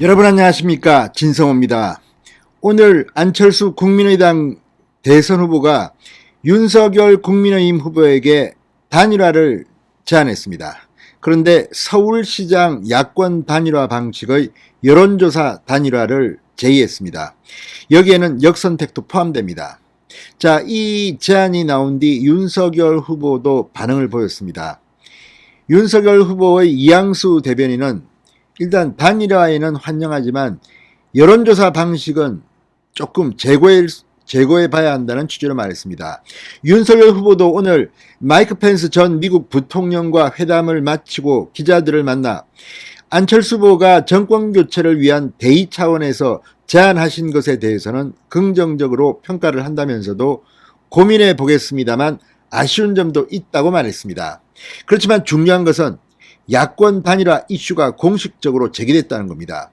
여러분 안녕하십니까, 진성호입니다. 오늘 안철수 국민의당 대선 후보가 윤석열 국민의힘 후보에게 단일화를 제안했습니다. 그런데 서울시장 야권 단일화 방식의 여론조사 단일화를 제의했습니다. 여기에는 역선택도 포함됩니다. 자, 이 제안이 나온 뒤 윤석열 후보도 반응을 보였습니다. 윤석열 후보의 이양수 대변인은 일단 단일화에는 환영하지만 여론조사 방식은 조금 재고해 봐야 한다는 취지로 말했습니다. 윤석열 후보도 오늘 마이크 펜스 전 미국 부통령과 회담을 마치고 기자들을 만나 안철수 후보가 정권 교체를 위한 대의 차원에서 제안하신 것에 대해서는 긍정적으로 평가를 한다면서도 고민해 보겠습니다만 아쉬운 점도 있다고 말했습니다. 그렇지만 중요한 것은 야권 단일화 이슈가 공식적으로 제기됐다는 겁니다.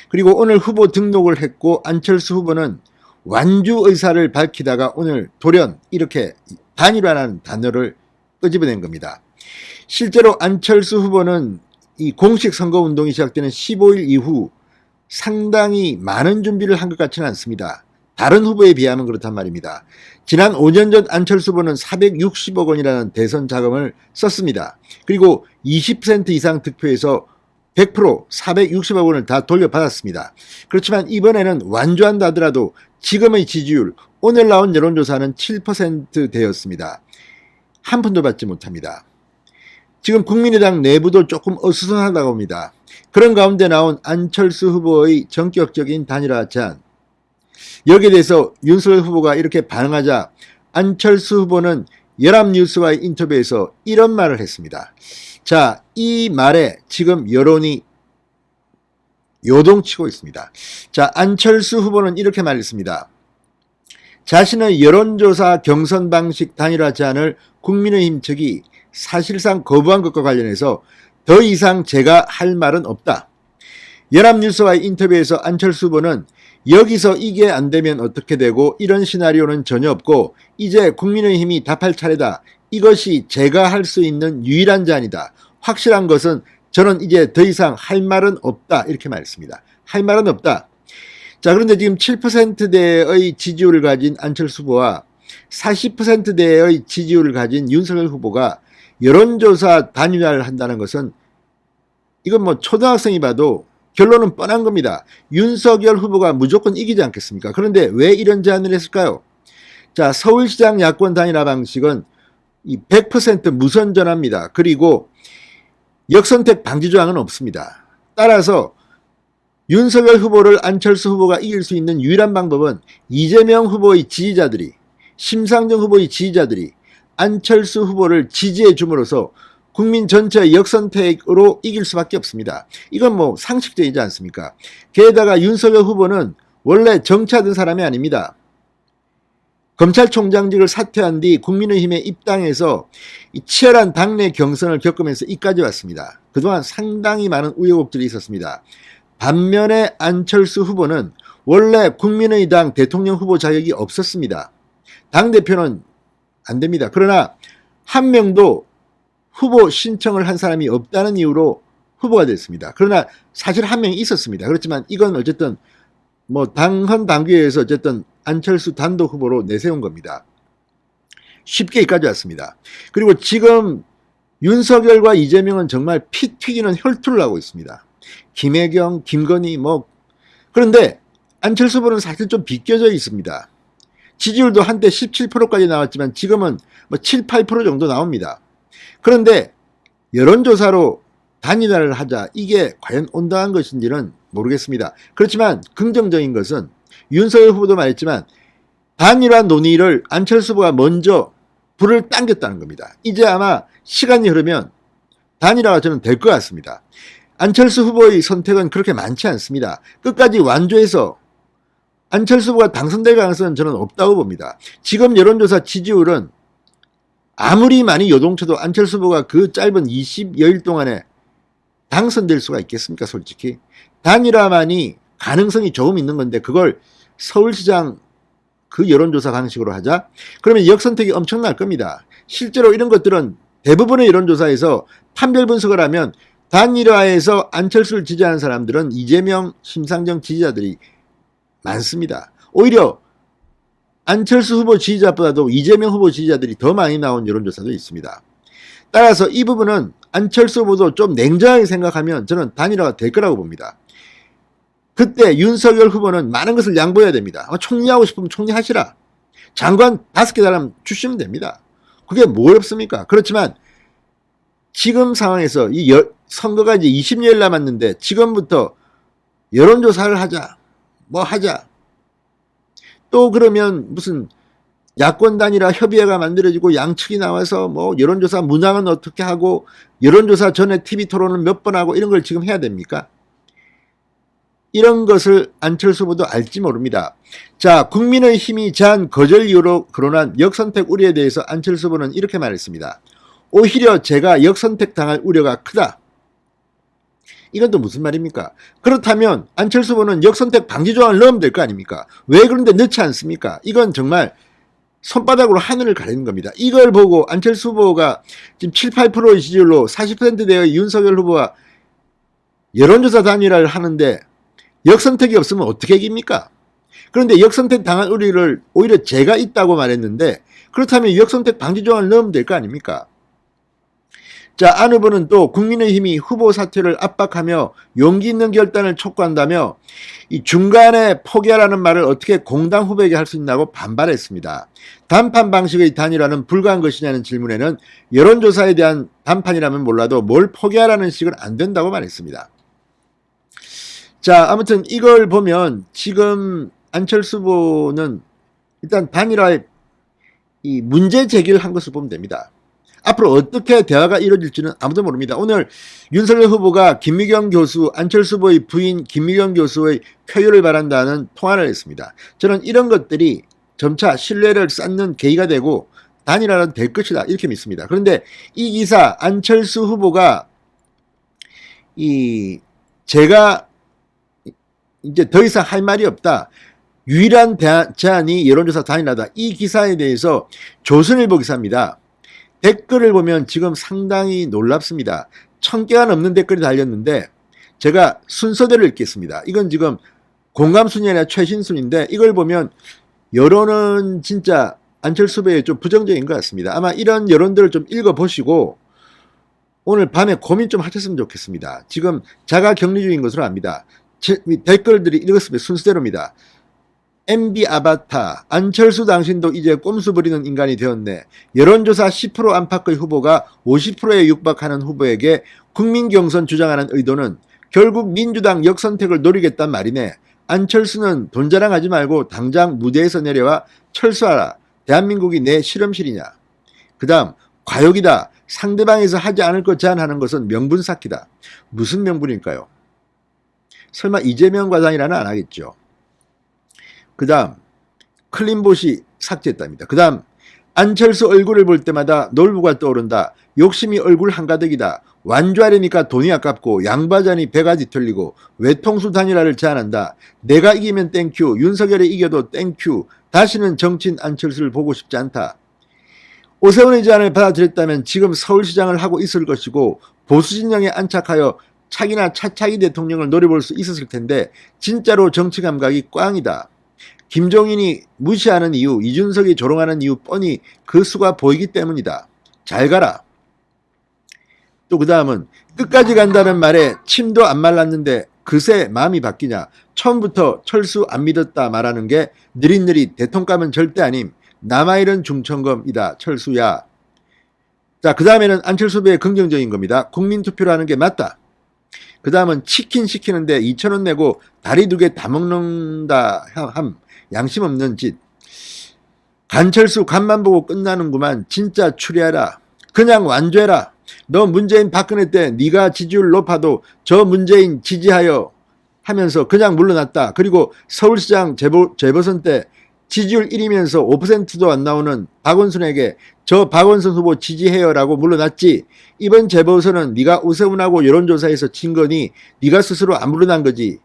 그리고 오늘 후보 등록을 했고 안철수 후보는 완주 의사를 밝히다가 오늘 돌연 이렇게 단일화라는 단어를 끄집어낸 겁니다. 실제로 안철수 후보는 이 공식 선거운동이 시작되는 15일 이후 상당히 많은 준비를 한 것 같지는 않습니다. 다른 후보에 비하면 그렇단 말입니다. 지난 5년 전 안철수 후보는 460억 원이라는 대선 자금을 썼습니다. 그리고 20% 이상 득표해서 100% 460억 원을 다 돌려받았습니다. 그렇지만 이번에는 완주한다 하더라도 지금의 지지율, 오늘 나온 여론조사는 7%대였습니다. 한 푼도 받지 못합니다. 지금 국민의당 내부도 조금 어수선하다고 합니다. 그런 가운데 나온 안철수 후보의 전격적인 단일화 제안, 여기에 대해서 윤석열 후보가 이렇게 반응하자 안철수 후보는 연합뉴스와의 인터뷰에서 이런 말을 했습니다. 자, 이 말에 지금 여론이 요동치고 있습니다. 자, 안철수 후보는 이렇게 말했습니다. 자신의 여론조사 경선 방식 단일화 제안을 국민의힘 측이 사실상 거부한 것과 관련해서 더 이상 제가 할 말은 없다. 연합뉴스와의 인터뷰에서 안철수 후보는 여기서 이게 안 되면 어떻게 되고 이런 시나리오는 전혀 없고 이제 국민의힘이 답할 차례다. 이것이 제가 할 수 있는 유일한 제안이다. 확실한 것은 저는 이제 더 이상 할 말은 없다. 이렇게 말했습니다. 할 말은 없다. 자, 그런데 지금 7%대의 지지율을 가진 안철수 후보와 40%대의 지지율을 가진 윤석열 후보가 여론조사 단일화를 한다는 것은 이건 뭐 초등학생이 봐도 결론은 뻔한 겁니다. 윤석열 후보가 무조건 이기지 않겠습니까? 그런데 왜 이런 제안을 했을까요? 자, 서울시장 야권 단일화 방식은 100% 무선 전화입니다. 그리고 역선택 방지 조항은 없습니다. 따라서 윤석열 후보를 안철수 후보가 이길 수 있는 유일한 방법은 이재명 후보의 지지자들이, 심상정 후보의 지지자들이 안철수 후보를 지지해 줌으로써 국민 전체의 역선택으로 이길 수밖에 없습니다. 이건 뭐 상식적이지 않습니까? 게다가 윤석열 후보는 원래 정치하던 사람이 아닙니다. 검찰총장직을 사퇴한 뒤 국민의힘에 입당해서 치열한 당내 경선을 겪으면서 이까지 왔습니다. 그동안 상당히 많은 우여곡절이 있었습니다. 반면에 안철수 후보는 원래 국민의당 대통령 후보 자격이 없었습니다. 당대표는 안 됩니다. 그러나 한 명도 후보 신청을 한 사람이 없다는 이유로 후보가 됐습니다. 그러나 사실 한 명이 있었습니다. 그렇지만 이건 어쨌든 뭐 당헌 당규에서 어쨌든 안철수 단독 후보로 내세운 겁니다. 쉽게 여기까지 왔습니다. 그리고 지금 윤석열과 이재명은 정말 피 튀기는 혈투를 하고 있습니다. 김혜경, 김건희 뭐 그런데 안철수 후보는 사실 좀 비껴져 있습니다. 지지율도 한때 17%까지 나왔지만 지금은 뭐 7, 8% 정도 나옵니다. 그런데 여론조사로 단일화를 하자, 이게 과연 온당한 것인지는 모르겠습니다. 그렇지만 긍정적인 것은 윤석열 후보도 말했지만 단일화 논의를 안철수 후보가 먼저 불을 당겼다는 겁니다. 이제 아마 시간이 흐르면 단일화가 저는 될 것 같습니다. 안철수 후보의 선택은 그렇게 많지 않습니다. 끝까지 완주해서 안철수 후보가 당선될 가능성은 저는 없다고 봅니다. 지금 여론조사 지지율은 아무리 많이 요동쳐도 안철수 후보가 그 짧은 20여일 동안에 당선될 수가 있겠습니까? 솔직히 단일화만이 가능성이 조금 있는 건데 그걸 서울시장 그 여론조사 방식으로 하자? 그러면 역선택이 엄청날 겁니다. 실제로 이런 것들은 대부분의 여론조사에서 판별 분석을 하면 단일화에서 안철수를 지지하는 사람들은 이재명, 심상정 지지자들이 많습니다. 오히려 안철수 후보 지지자보다도 이재명 후보 지지자들이 더 많이 나온 여론조사도 있습니다. 따라서 이 부분은 안철수 후보도 좀 냉정하게 생각하면 저는 단일화가 될 거라고 봅니다. 그때 윤석열 후보는 많은 것을 양보해야 됩니다. 총리하고 싶으면 총리하시라. 장관 5개 사람 주시면 됩니다. 그게 뭐 어렵습니까? 그렇지만 지금 상황에서 이 선거가 이제 20여일 남았는데 지금부터 여론조사를 하자. 뭐 하자. 또 그러면 무슨 야권 단일화 협의회가 만들어지고 양측이 나와서 뭐 여론조사 문항은 어떻게 하고 여론조사 전에 TV 토론을 몇 번 하고 이런 걸 지금 해야 됩니까? 이런 것을 안철수 후보도 알지 모릅니다. 자, 국민의힘이 제안 거절 이유로 거론한 역선택 우려에 대해서 안철수 후보는 이렇게 말했습니다. 오히려 제가 역선택 당할 우려가 크다. 이건 또 무슨 말입니까? 그렇다면 안철수 후보는 역선택 방지 조항을 넣으면 될 거 아닙니까? 왜 그런데 넣지 않습니까? 이건 정말 손바닥으로 하늘을 가리는 겁니다. 이걸 보고 안철수 후보가 지금 7, 8%의 지지율로 40%대의 윤석열 후보와 여론조사 단일화를 하는데 역선택이 없으면 어떻게 이깁니까? 그런데 역선택 당한 우려를 오히려 제가 있다고 말했는데 그렇다면 역선택 방지 조항을 넣으면 될 거 아닙니까? 자, 안 후보는 또 국민의힘이 후보 사퇴를 압박하며 용기 있는 결단을 촉구한다며 이 중간에 포기하라는 말을 어떻게 공당 후보에게 할 수 있냐고 반발했습니다. 단판 방식의 단일화는 불가한 것이냐는 질문에는 여론조사에 대한 단판이라면 몰라도 뭘 포기하라는 식은 안 된다고 말했습니다. 자, 아무튼 이걸 보면 지금 안철수 후보는 일단 단일화의 이 문제 제기를 한 것을 보면 됩니다. 앞으로 어떻게 대화가 이루어질지는 아무도 모릅니다. 오늘 윤석열 후보가 김미경 교수, 안철수 후보의 부인 김미경 교수의 쾌유를 바란다는 통화를 했습니다. 저는 이런 것들이 점차 신뢰를 쌓는 계기가 되고 단일화는 될 것이다 이렇게 믿습니다. 그런데 이 기사 안철수 후보가 제가 이제 더 이상 할 말이 없다. 유일한 제안이 여론조사 단일화다. 이 기사에 대해서 조선일보 기사입니다. 댓글을 보면 지금 상당히 놀랍습니다. 1000개가 넘는 댓글이 달렸는데 제가 순서대로 읽겠습니다. 이건 지금 공감순위 아니라 최신순인데 이걸 보면 여론은 진짜 안철수 후보에 좀 부정적인 것 같습니다. 아마 이런 여론들을 좀 읽어보시고 오늘 밤에 고민 좀 하셨으면 좋겠습니다. 지금 자가 격리 중인 것으로 압니다. 댓글들이 읽었습니다. 순서대로입니다. MB 아바타, 안철수 당신도 이제 꼼수 부리는 인간이 되었네. 여론조사 10% 안팎의 후보가 50%에 육박하는 후보에게 국민경선 주장하는 의도는 결국 민주당 역선택을 노리겠단 말이네. 안철수는 돈 자랑하지 말고 당장 무대에서 내려와 철수하라. 대한민국이 내 실험실이냐. 그 다음 과욕이다. 상대방에서 하지 않을 것 제안하는 것은 명분 쌓기다. 무슨 명분일까요? 설마 이재명과 단일화는 안 하겠죠. 그 다음 클린봇이 삭제했답니다. 그 다음 안철수 얼굴을 볼 때마다 놀부가 떠오른다. 욕심이 얼굴 한가득이다. 완주하려니까 돈이 아깝고 양바자니 배가 뒤틀리고 외통수 단일화를 제안한다. 내가 이기면 땡큐. 윤석열이 이겨도 땡큐. 다시는 정치인 안철수를 보고 싶지 않다. 오세훈의 제안을 받아들였다면 지금 서울시장을 하고 있을 것이고 보수 진영에 안착하여 차기나 차차기 대통령을 노려볼 수 있었을 텐데 진짜로 정치 감각이 꽝이다. 김종인이 무시하는 이유, 이준석이 조롱하는 이유 뻔히 그 수가 보이기 때문이다. 잘 가라. 또 그 다음은 끝까지 간다는 말에 침도 안 말랐는데 그새 마음이 바뀌냐. 처음부터 철수 안 믿었다 말하는 게 느릿느릿 대통감은 절대 아님. 남아일은 중천검이다. 철수야. 자, 그 다음에는 안철수 후보의 긍정적인 겁니다. 국민투표를 하는 게 맞다. 그 다음은 치킨 시키는데 2,000원 내고 다리 2개 다 먹는다 함. 양심 없는 짓. 간철수 간만 보고 끝나는구만. 진짜 추리하라. 그냥 완주해라. 너 문재인 박근혜 때 네가 지지율 높아도 저 문재인 지지하여 하면서 그냥 물러났다. 그리고 서울시장 재보선 때 지지율 1위면서 5%도 안 나오는 박원순에게 저 박원순 후보 지지해요라고 물러났지. 이번 재보선은 네가 오세훈하고 여론조사에서 진 거니 네가 스스로 안 물러난 거지.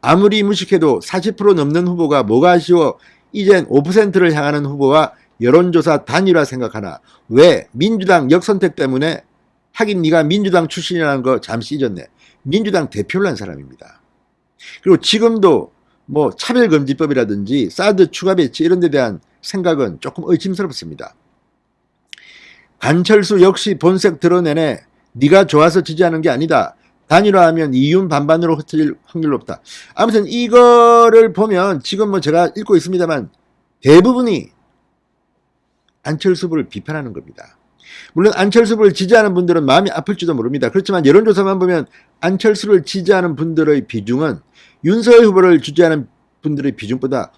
아무리 무식해도 40% 넘는 후보가 뭐가 아쉬워. 이젠 5%를 향하는 후보와 여론조사 단일화 생각하나. 왜? 민주당 역선택 때문에 하긴 네가 민주당 출신이라는 거 잠시 잊었네. 민주당 대표를 한 사람입니다. 그리고 지금도 뭐 차별금지법이라든지 사드 추가 배치 이런 데 대한 생각은 조금 의심스럽습니다. 안철수 역시 본색 드러내네. 네가 좋아서 지지하는 게 아니다. 단일화하면 이윤 반반으로 흩어질 확률 높다. 아무튼 이거를 보면 지금 뭐 제가 읽고 있습니다만 대부분이 안철수 후보를 비판하는 겁니다. 물론 안철수 후보를 지지하는 분들은 마음이 아플지도 모릅니다. 그렇지만 여론조사만 보면 안철수를 지지하는 분들의 비중은 윤석열 후보를 지지하는 분들의 비중보다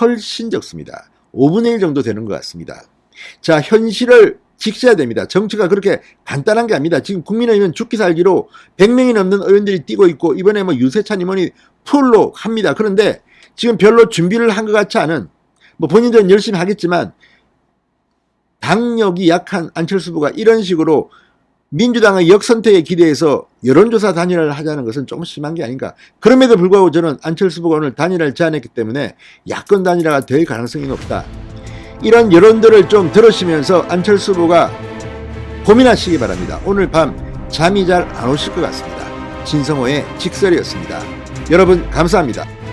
훨씬 적습니다. 5분의 1 정도 되는 것 같습니다. 자, 현실을 직시해야 됩니다. 정치가 그렇게 간단한 게 아닙니다. 지금 국민의힘은 죽기 살기로 100명이 넘는 의원들이 뛰고 있고 이번에 뭐 유세찬 임원이 풀로 합니다. 그런데 지금 별로 준비를 한 것 같지 않은, 뭐 본인들은 열심히 하겠지만 당력이 약한 안철수 후보가 이런 식으로 민주당의 역선택에 기대해서 여론조사 단일화를 하자는 것은 조금 심한 게 아닌가. 그럼에도 불구하고 저는 안철수 후보가 오늘 단일화를 제안했기 때문에 야권 단일화가 될 가능성이 높다. 이런 여론들을 좀 들으시면서 안철수 후보가 고민하시기 바랍니다. 오늘 밤 잠이 잘 안 오실 것 같습니다. 진성호의 직설이었습니다. 여러분 감사합니다.